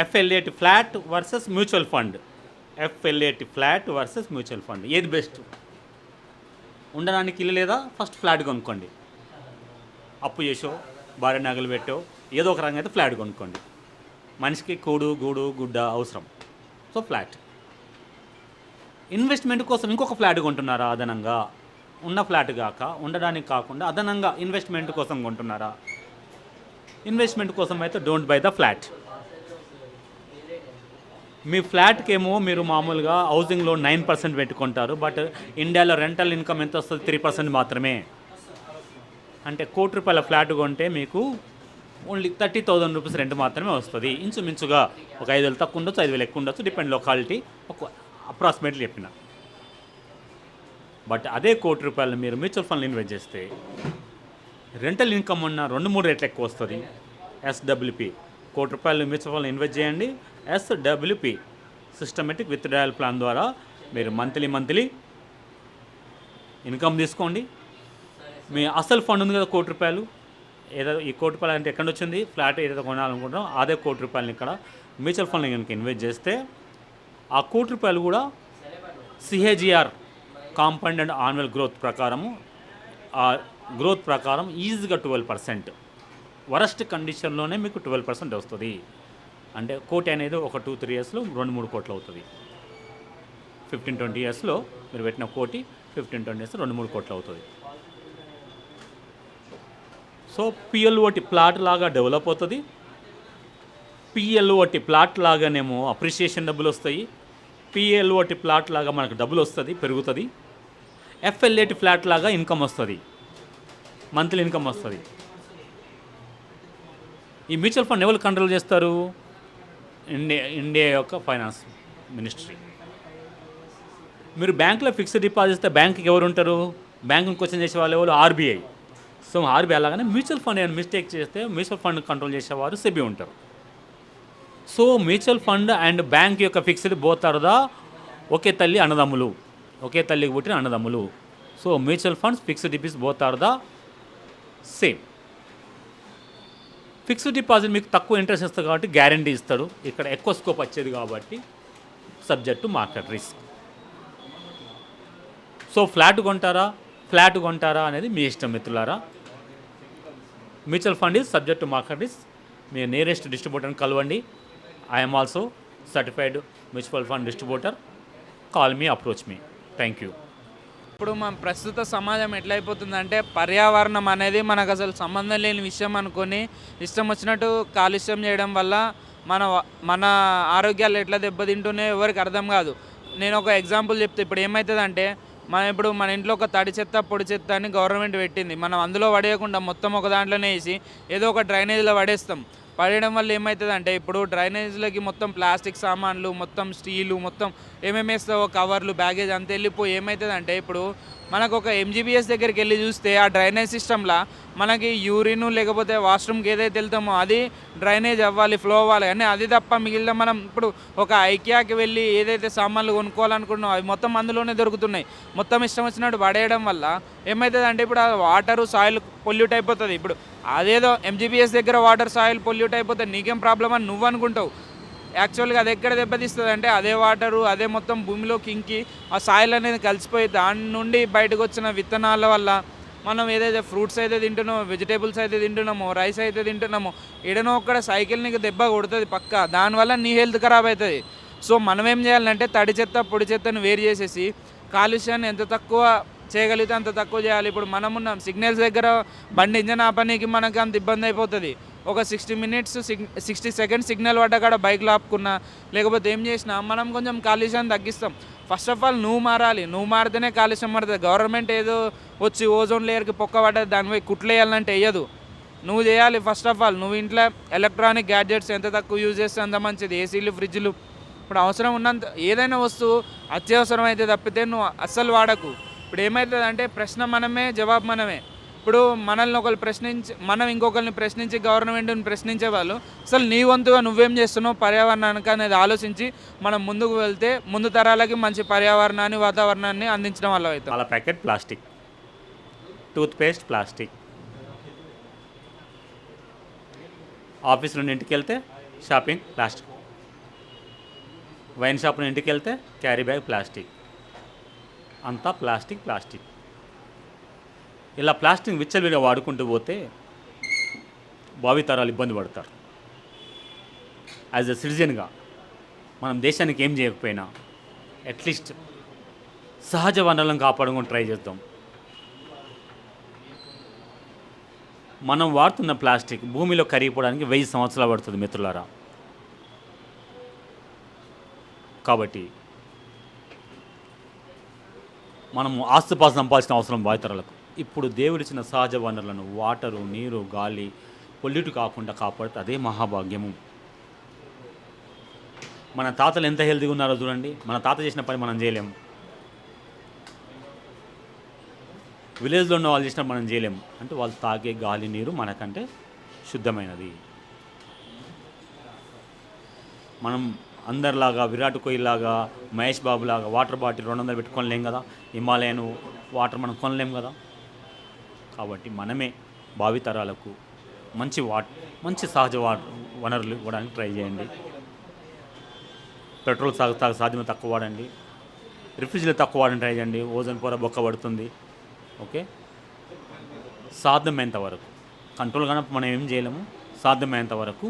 FLAT flat versus mutual fund. F L A T flat versus mutual fund ఏది best? ఉండడానికి ఇల్లు లేదా ఫస్ట్ ఫ్లాట్ కొనుక్కోండి. అప్పు చేసో భార్య నగలు పెట్టో ఏదో ఒక రంగం అయితే ఫ్లాట్ కొనుక్కోండి. మనిషికి కూడు గూడు గుడ్డ అవసరం. So flat. ఇన్వెస్ట్మెంట్ కోసం ఇంకొక ఫ్లాట్ కొంటున్నారా? అదనంగా ఉన్న ఫ్లాట్ కాక ఉండడానికి కాకుండా అదనంగా ఇన్వెస్ట్మెంట్ కోసం కొంటున్నారా? ఇన్వెస్ట్మెంట్ కోసం అయితే డోంట్ బై ద ఫ్లాట్. మీ ఫ్లాట్కి ఏమో మీరు మామూలుగా హౌసింగ్ లోన్ 9% పెట్టుకుంటారు. బట్ ఇండియాలో రెంటల్ ఇన్కమ్ ఎంత వస్తుంది? 3% మాత్రమే. అంటే ₹1,00,00,000 ఫ్లాట్ కొంటే మీకు ఓన్లీ ₹30,000 రెంట్ మాత్రమే వస్తుంది. ఇంచుమించుగా ఒక 5,000 తక్కువ ఉండొచ్చు, 5,000 ఎక్కువ ఉండొచ్చు, డిపెండ్ లొకాలిటీ. ఒక అప్రాక్సిమేట్లీ చెప్పిన. బట్ అదే ₹1,00,00,000 మీరు మ్యూచువల్ ఫండ్లో ఇన్వెస్ట్ చేస్తే రెంటల్ ఇన్కమ్ ఉన్న 2-3 రెట్లు ఎక్కువ వస్తుంది. ఎస్డబ్ల్యూపీ ₹1,00,00,000 మ్యూచువల్ ఫండ్లో ఇన్వెస్ట్ చేయండి. ఎస్డబ్ల్యూపీ సిస్టమేటిక్ విత్డ్రాయల్ ప్లాన్ ద్వారా మీరు మంత్లీ ఇన్కమ్ తీసుకోండి. మీ అసలు ఫండ్ ఉంది కదా ₹1,00,00,000, ఏదో ఈ ₹1,00,00,000 అంటే ఎక్కడ వచ్చింది? ఫ్లాట్ ఏదైతే కొనాలనుకుంటారో అదే ₹1,00,00,000 ఇక్కడ మ్యూచువల్ ఫండ్లో కనుక ఇన్వెస్ట్ చేస్తే ఆ ₹1,00,00,000 కూడా సిహెజిఆర్ కాంపౌండ్ అండ్ ఆన్యువల్ గ్రోత్ ప్రకారము ఆ గ్రోత్ ప్రకారం ఈజీగా 12%. వరస్ట్ కండిషన్లోనే మీకు 12% వస్తుంది. అంటే కోటి అనేది ఒక 2-3 ఇయర్స్లో 2-3 కోట్లు అవుతుంది. 15-20 ఇయర్స్లో మీరు పెట్టిన కోటి 15-20 ఇయర్స్లో 2-3 కోట్లు అవుతుంది. సో పిఎల్ఓటి ప్లాట్ లాగా డెవలప్ అవుతుంది. పిఎల్ఓటి ప్లాట్ లాగానేమో అప్రిషియేషన్ డబ్బులు వస్తాయి. పిఎల్ఓటి ప్లాట్ లాగా మనకు డబ్బులు వస్తుంది, పెరుగుతుంది. ఎఫ్ఎల్ఏటి ఫ్లాట్ లాగా ఇన్కమ్ వస్తుంది, మంత్లీ ఇన్కమ్ వస్తుంది. ఈ మ్యూచువల్ ఫండ్ ఎవరు కంట్రోల్ చేస్తారు? ఇండియా యొక్క ఫైనాన్స్ మినిస్ట్రీ. మీరు బ్యాంకులో ఫిక్స్డ్ డిపాజిట్ ఇస్తే బ్యాంకుకి ఎవరు ఉంటారు? బ్యాంకుని క్వశ్చన్ చేసే వాళ్ళు ఎవరు? ఆర్బీఐ. సో ఆర్బీఐ అలాగానే మ్యూచువల్ ఫండ్ ఏమైనా మిస్టేక్ చేస్తే మ్యూచువల్ ఫండ్ కంట్రోల్ చేసేవారు సెబీ ఉంటారు. So mutual fund and bank యొక్క ఫిక్స్డ్ బోత్ ఆర్ ద ఒకే తల్లి అన్నదమ్ములు, ఒకే తల్లికి పుట్టిన అన్నదమ్ములు. So mutual funds fixed deposit both are the same. Fixed deposit మీకు తక్కువ ఇంట్రెస్ట్ ఇస్తుంది కాబట్టి గ్యారంటీ ఇస్తాడు. ఇక్కడ ఎక్కువ స్కోప్ వచ్చేది కాబట్టి subject to market risk. So flat కొంటారా అనేది మీ ఇష్టం మిత్రులారా. Mutual fund is subject to market risk. మీ నియరెస్ట్ డిస్ట్రిబ్యూటర్ని కలవండి. I'm also certified mutual fund distributor. Call me, approach me. Thank you. ఇప్పుడు మన ప్రస్తుత సమాజం ఎట్లయిపోతుందంటే పర్యావరణం అనేది మనకు అసలు సంబంధం లేని విషయం అనుకొని ఇష్టం వచ్చినట్టు కాలుష్యం చేయడం వల్ల మన ఆరోగ్యాలు ఎట్లా దెబ్బతింటున్నాయో ఎవరికి అర్థం కాదు. నేను ఒక ఎగ్జాంపుల్ చెప్తే ఇప్పుడు ఏమవుతుందంటే మన ఇంట్లో ఒక తడి చెత్త పొడి చెత్త అని గవర్నమెంట్ పెట్టింది. మనం అందులో పడేయకుండా మొత్తం ఒక దాంట్లోనే వేసి ఏదో ఒక డ్రైనేజ్లో పడేయడం వల్ల ఏమవుతుందంటే ఇప్పుడు డ్రైనేజ్లకి మొత్తం ప్లాస్టిక్ సామాన్లు, మొత్తం స్టీలు, మొత్తం ఏమేమి వేస్తావో కవర్లు, బ్యాగేజ్ అంతా వెళ్ళిపోయి ఏమవుతుందంటే ఇప్పుడు మనకు ఒక ఎంజీబీఎస్ దగ్గరికి వెళ్ళి చూస్తే ఆ డ్రైనేజ్ సిస్టంలో మనకి యూరిన్ లేకపోతే వాష్రూమ్కి ఏదైతే వెళ్తామో అది డ్రైనేజ్ అవ్వాలి, ఫ్లో అవ్వాలి. కానీ అది తప్ప మిగిలిన మనం ఇప్పుడు ఒక ఐకియాకి వెళ్ళి ఏదైతే సామాన్లు కొనుక్కోవాలనుకుంటున్నామో అవి మొత్తం అందులోనే దొరుకుతున్నాయి. మొత్తం ఇష్టం వచ్చినట్టు పడేయడం వల్ల ఏమవుతుందంటే ఇప్పుడు ఆ వాటరు సాయిల్ పొల్యూట్ అయిపోతుంది. ఇప్పుడు అదేదో ఎంజీబీఎస్ దగ్గర వాటర్ సాయిల్ పొల్యూట్ అయిపోతే నీకేం ప్రాబ్లం అని నువ్వు అనుకుంటావు. యాక్చువల్గా అది ఎక్కడ దెబ్బతీస్తుంది అంటే అదే వాటరు అదే మొత్తం భూమిలోకి ఇంకి ఆ సాయిల్ అనేది కలిసిపోయి దాని నుండి బయటకు వచ్చిన విత్తనాల వల్ల మనం ఏదైతే ఫ్రూట్స్ అయితే తింటున్నామో, వెజిటేబుల్స్ అయితే తింటున్నామో, రైస్ అయితే తింటున్నామో, ఏడనో ఒక్కడ సైకిల్ నీకు దెబ్బ కొడుతుంది పక్క. దానివల్ల నీ హెల్త్ ఖరాబ్ అవుతుంది. సో మనం ఏం చేయాలంటే తడి చెత్త పొడి చెత్తను వేరు చేసేసి కాలుష్యాన్ని ఎంత తక్కువ చేయగలిగితే అంత తక్కువ చేయాలి. ఇప్పుడు మనం ఉన్నాం సిగ్నల్స్ దగ్గర బండి ఇంజన్ ఆపనీకి మనకు అంత ఇబ్బంది అయిపోతుంది. ఒక 60 సెకండ్స్ సిగ్నల్ పడ్డ బైక్లో ఆపుకున్నా లేకపోతే ఏం చేసినా మనం కొంచెం కాలుష్యాన్ని తగ్గిస్తాం. ఫస్ట్ ఆఫ్ ఆల్ నువ్వు మారాలి. నువ్వు మారితేనే కాలుష్యం మారుతుంది. గవర్నమెంట్ ఏదో వచ్చి ఓజోన్ లేయర్కి పొక్క పడ్డది దానిపై కుట్లేయాలంటే వేయదు. నువ్వు చేయాలి. ఫస్ట్ ఆఫ్ ఆల్ నువ్వు ఇంట్లో ఎలక్ట్రానిక్ గ్యాడ్జెట్స్ ఎంత తక్కువ యూజ్ చేస్తే అంత మంచిది. ఏసీలు, ఫ్రిడ్జ్లు, ఇప్పుడు అవసరం ఉన్నంత ఏదైనా వస్తువు అత్యవసరం అయితే తప్పితే నువ్వు అస్సలు వాడకు. ఇప్పుడు ఏమవుతుంది అంటే ప్రశ్న మనమే, జవాబు మనమే. ఇప్పుడు మనల్ని మనం ఇంకొకరిని ప్రశ్నించి గవర్నమెంట్ని ప్రశ్నించే వాళ్ళు అసలు నీ వంతుగా నువ్వేం చేస్తున్నావు పర్యావరణానికి అనేది ఆలోచించి మనం ముందుకు వెళ్తే ముందు తరాలకి మంచి పర్యావరణాన్ని, వాతావరణాన్ని అందించడం వల్ల అవుతుంది. పాల packet plastic, toothpaste plastic, office నుండి ఇంటికి వెళ్తే షాపింగ్ ప్లాస్టిక్. వైన్ షాప్ ఇంటికి వెళ్తే క్యారీ బ్యాగ్ ప్లాస్టిక్, అంతా ప్లాస్టిక్ ప్లాస్టిక్. ఇలా ప్లాస్టిక్ విచ్చలవిడిగా వాడుకుంటూ పోతే భావితరాలు ఇబ్బంది పడతారు. యాజ్ ఎ సిటిజన్గా మనం దేశానికి ఏం చేయకపోయినా అట్లీస్ట్ సహజ వనరులను కాపాడుకొని ట్రై చేద్దాం. మనం వాడుతున్న ప్లాస్టిక్ భూమిలో కరిగిపోవడానికి 1000 సంవత్సరాలు పడుతుంది మిత్రులారా. కాబట్టి మనం ఆస్తిపాస్తి సంపాదించిన అవసరం భావితరాలకు. ఇప్పుడు దేవుడిచ్చిన సహజ వనరులను వాటరు, నీరు, గాలి పొల్యూట్ కాకుండా కాపాడితే అదే మహాభాగ్యము. మన తాతలు ఎంత హెల్తీగా ఉన్నారో చూడండి. మన తాత చేసిన పని మనం చేయలేము. విలేజ్లో ఉన్న వాళ్ళు చేసిన మనం చేయలేము. అంటే వాళ్ళు తాగే గాలి, నీరు మనకంటే శుద్ధమైనది. మనం అందరిలాగా విరాట్ కోహ్లీలాగా, మహేష్ బాబులాగా వాటర్ బాటిల్ 200 పెట్టుకోలేం కదా. హిమాలయన్ వాటర్ మనం కొనలేం కదా. కాబట్టి మనమే భావితరాలకు మంచి సహజ వనరులు ఇవ్వడానికి ట్రై చేయండి. పెట్రోల్ సాధ్యమే తక్కువ వాడండి. రిఫ్రిజిరేటర్ తక్కువ వాడని ట్రై చేయండి. ఓజోన్ పొర బొక్క పడుతుంది. ఓకే, సాధ్యమైనంత వరకు కంట్రోల్ కానీ మనం ఏం చేయలేము. సాధ్యమైనంత వరకు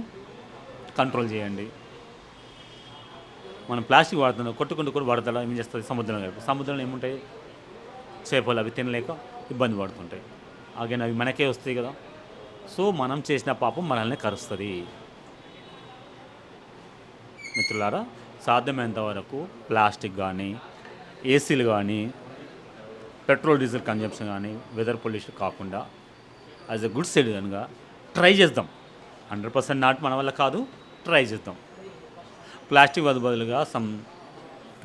కంట్రోల్ చేయండి. మనం ప్లాస్టిక్ వాడుతున్నాం, కొట్టుకుంటూ వాడతాడా ఏం చేస్తుంది? సముద్రంలో ఏముంటాయి? చేపలు, అవి తినలేక ఇబ్బంది పడుతుంటాయి. అగైన్ అవి మనకే వస్తాయి కదా. సో మనం చేసిన పాపం మనల్ని కరుస్తుంది. మిత్రులారా, సాధ్యమైనంత వరకు ప్లాస్టిక్ కానీ, ఏసీలు కానీ, పెట్రోల్ డీజిల్ కన్జంప్షన్ కానీ, వెదర్ పొల్యూషన్ కాకుండా యాజ్ ఎ గుడ్ సిటిజన్గా ట్రై చేద్దాం. 100% నాట్ మన వల్ల కాదు, ట్రై చేద్దాం. ప్లాస్టిక్ బదులుగా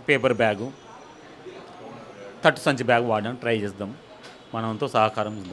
పేపర్ బ్యాగు, తట్టు సంచి బ్యాగ్ వాడడానికి ట్రై చేద్దాం. మనతో సహకారం ఇద్దాం.